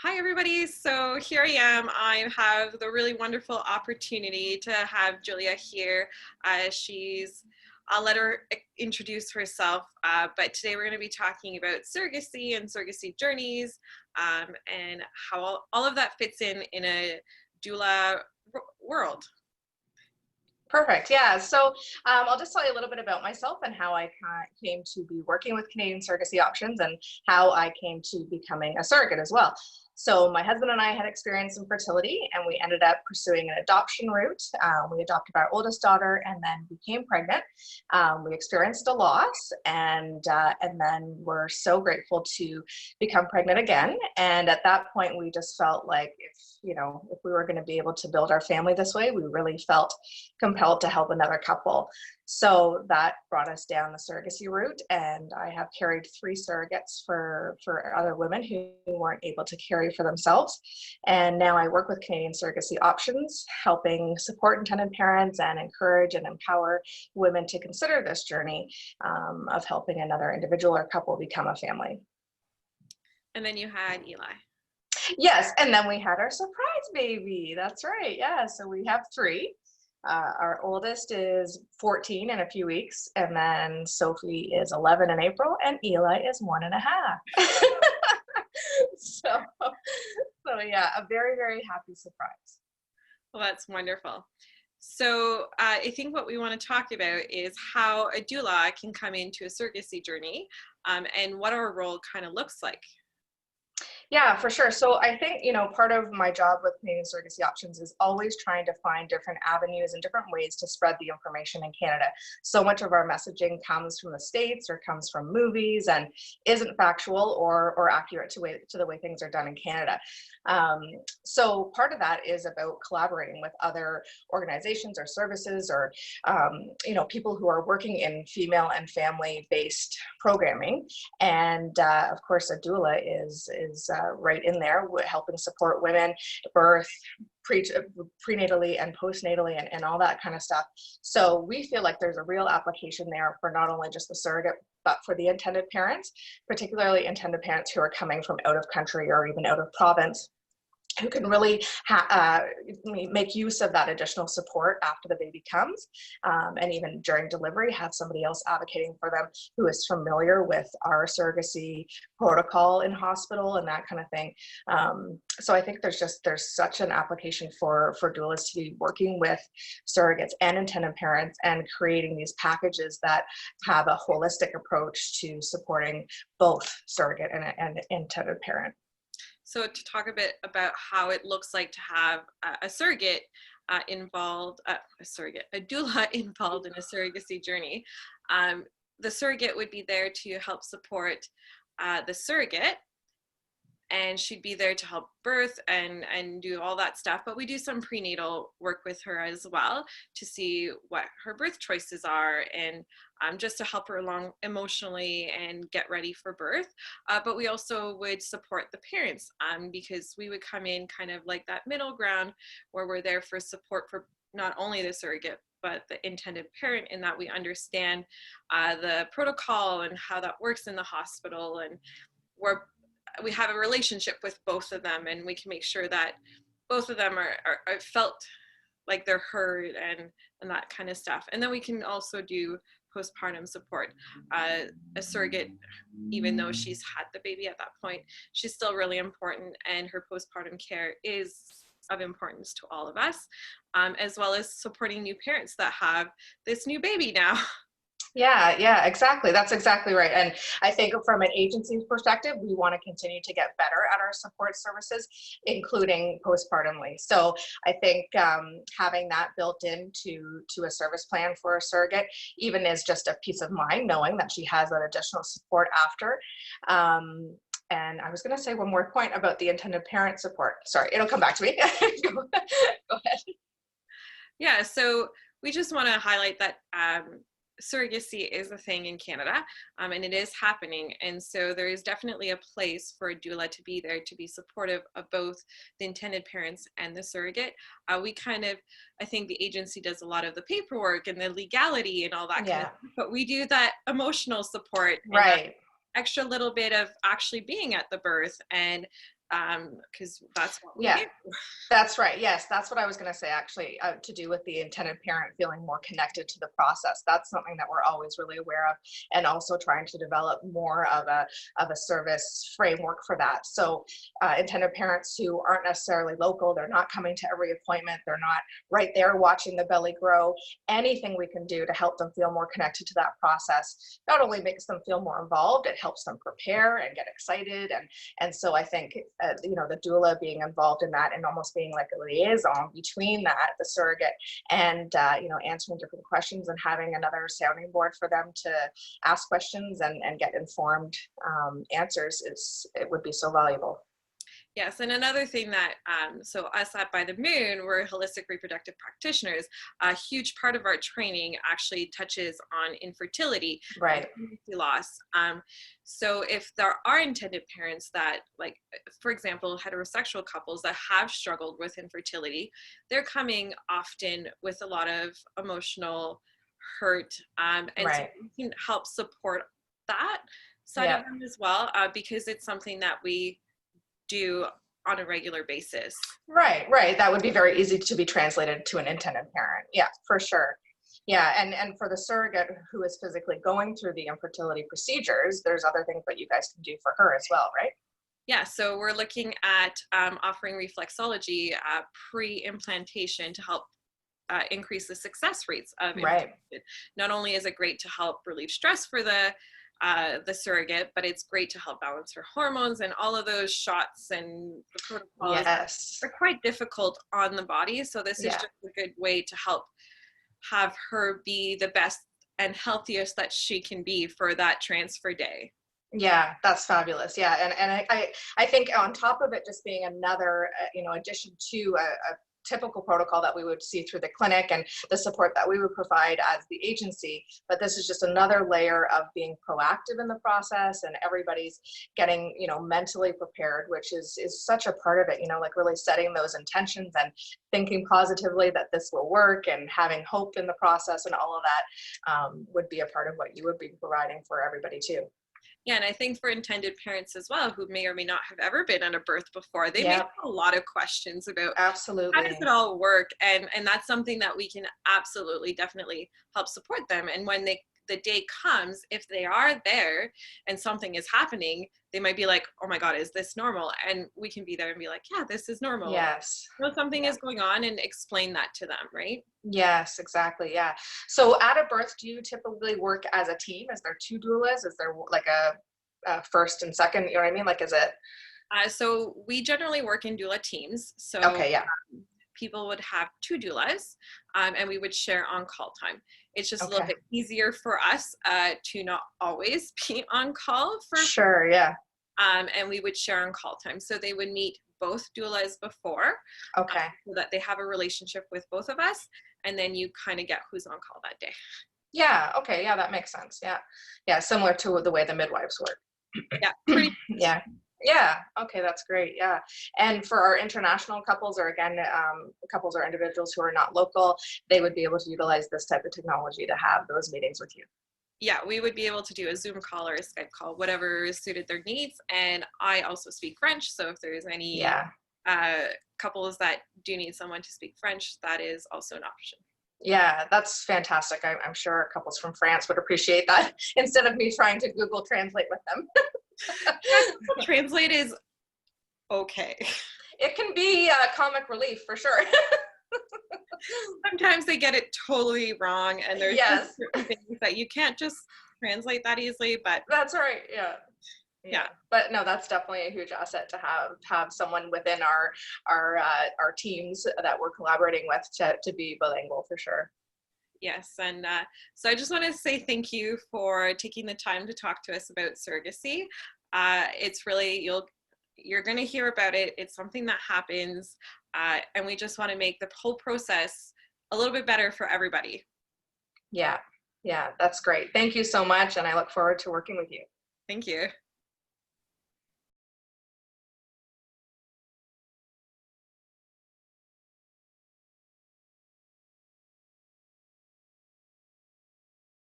Hi, everybody. So here I am. I have the really wonderful opportunity to have Julia here. I'll let her introduce herself, but today we're going to be talking about surrogacy and surrogacy journeys, and how all of that fits in a doula world. Perfect. Yeah. So I'll just tell you a little bit about myself and how I came to be working with Canadian surrogacy options and how I came to becoming a surrogate as well. So my husband and I had experience in fertility, and we ended up pursuing an adoption route. We adopted our oldest daughter and then became pregnant. We experienced a loss, and then we're so grateful to become pregnant again. And at that point, we just felt like if we were going to be able to build our family this way, we really felt compelled to help another couple. So that brought us down the surrogacy route, and I have carried 3 surrogates for other women who weren't able to carry for themselves. And now I work with Canadian surrogacy options, helping support intended parents and encourage and empower women to consider this journey of helping another individual or couple become a family. And then you had Eli. Yes, and then we had our surprise baby. That's right. Yeah, so we have 3. Our oldest is 14 in a few weeks, and then Sophie is 11 in April, and Eli is 1.5. So yeah, a very, very happy surprise. Well, that's wonderful. So I think what we want to talk about is how a doula can come into a surrogacy journey, and what our role kind of looks like. Yeah, for sure. So I think, part of my job with Canadian surrogacy options is always trying to find different avenues and different ways to spread the information in Canada. So much of our messaging comes from the States or comes from movies and isn't factual or accurate to the way things are done in Canada. So part of that is about collaborating with other organizations or services or, people who are working in female and family-based programming. And of course, a doula is right in there, helping support women, birth, prenatally and postnatally and all that kind of stuff. So we feel like there's a real application there for not only just the surrogate, but for the intended parents, particularly intended parents who are coming from out of country or even out of province, who can really make use of that additional support after the baby comes, and even during delivery, have somebody else advocating for them who is familiar with our surrogacy protocol in hospital and that kind of thing. So I think there's such an application for doulas to be working with surrogates and intended parents and creating these packages that have a holistic approach to supporting both surrogate and intended parent. So to talk a bit about how it looks like to have a surrogate involved, a doula involved in a surrogacy journey. The surrogate would be there to help support the surrogate, and she'd be there to help birth and do all that stuff. But we do some prenatal work with her as well to see what her birth choices are, and just to help her along emotionally and get ready for birth. But we also would support the parents, because we would come in kind of like that middle ground where we're there for support for not only the surrogate, but the intended parent, in that we understand the protocol and how that works in the hospital, and we have a relationship with both of them, and we can make sure that both of them are felt like they're heard and that kind of stuff. And then we can also do postpartum support. A surrogate, even though she's had the baby at that point, she's still really important, and her postpartum care is of importance to all of us, as well as supporting new parents that have this new baby now. Yeah, exactly. That's exactly right. And I think from an agency's perspective, we want to continue to get better at our support services, including postpartumly. So I think having that built into a service plan for a surrogate even is just a peace of mind, knowing that she has that additional support after. And I was going to say one more point about the intended parent support. Sorry, it'll come back to me. Go ahead. Yeah, so we just want to highlight that surrogacy is a thing in Canada, and it is happening. And so there is definitely a place for a doula to be there to be supportive of both the intended parents and the surrogate. I think the agency does a lot of the paperwork and the legality and all that kind of stuff, but we do that emotional support, right? Extra little bit of actually being at the birth and because that's what we Yeah. do. That's right. Yes, that's what I was going to say, actually, to do with the intended parent feeling more connected to the process. That's something that we're always really aware of, and also trying to develop more of a service framework for that. So intended parents who aren't necessarily local, they're not coming to every appointment, they're not right there watching the belly grow. Anything we can do to help them feel more connected to that process not only makes them feel more involved, it helps them prepare and get excited. And so I think, the doula being involved in that and almost being like a liaison between that, the surrogate, and, answering different questions and having another sounding board for them to ask questions and get informed answers it would be so valuable. Yes, and another thing that, so us at By the Moon, we're holistic reproductive practitioners. A huge part of our training actually touches on infertility, Right. and pregnancy loss. So if there are intended parents that, like, for example, heterosexual couples that have struggled with infertility, they're coming often with a lot of emotional hurt, and so Right. we can help support that side Yeah. of them as well, because it's something that we do on a regular basis. Right. That would be very easy to be translated to an intended parent. Yeah, for sure. Yeah, and for the surrogate who is physically going through the infertility procedures, there's other things that you guys can do for her as well, right? Yeah, so we're looking at offering reflexology pre-implantation to help increase the success rates of Right. implantation. Not only is it great to help relieve stress for the surrogate, but it's great to help balance her hormones, and all of those shots and the protocols Yes. are quite difficult on the body. So this is Yeah. just a good way to help have her be the best and healthiest that she can be for that transfer day. Yeah, that's fabulous. Yeah, and I think on top of it just being another addition to a typical protocol that we would see through the clinic and the support that we would provide as the agency, but this is just another layer of being proactive in the process, and everybody's getting mentally prepared, which is such a part of it. Like really setting those intentions and thinking positively that this will work, and having hope in the process, and all of that would be a part of what you would be providing for everybody too. Yeah, and I think for intended parents as well, who may or may not have ever been on a birth before, they may have Yeah, a lot of questions about how does it absolutely. all work, and that's something that we can absolutely, definitely help support them. And when the day comes, if they are there and something is happening, they might be like, oh my God, is this normal? And we can be there and be like, yeah, this is normal. Yes. Something Yeah. is going on, and explain that to them, right? Yes, exactly. Yeah. So at a birth, do you typically work as a team? Is there two doulas? Is there like a first and second? You know what I mean? Like, is it? So we generally work in doula teams. So Okay. Yeah. people would have two doulas, and we would share on-call time. It's just a little Okay. bit easier for us to not always be on call Sure. Yeah. and we would share on-call time. So they would meet both doulas before, Okay. so that they have a relationship with both of us, and then you kind of get who's on call that day. Yeah. Okay. Yeah. That makes sense. Yeah. Yeah. Similar to the way the midwives work. Yeah, pretty. Yeah. Yeah. Okay. That's great. Yeah. And for our international couples, or again, couples or individuals who are not local, they would be able to utilize this type of technology to have those meetings with you. Yeah, we would be able to do a Zoom call or a Skype call, whatever suited their needs. And I also speak French, so if there's any Yeah. couples that do need someone to speak French, that is also an option. Yeah, that's fantastic. I'm sure couples from France would appreciate that instead of me trying to Google Translate with them. Translate is okay. It can be comic relief for sure. Sometimes they get it totally wrong, and there's Yes, just certain things that you can't just translate that easily, but that's right. Yeah. yeah. But no, that's definitely a huge asset to have someone within our teams that we're collaborating with to be bilingual for sure. Yes, and so I just want to say thank you for taking the time to talk to us about surrogacy. It's really, you're going to hear about it. It's something that happens, and we just want to make the whole process a little bit better for everybody. Yeah, yeah, that's great. Thank you so much, and I look forward to working with you. Thank you.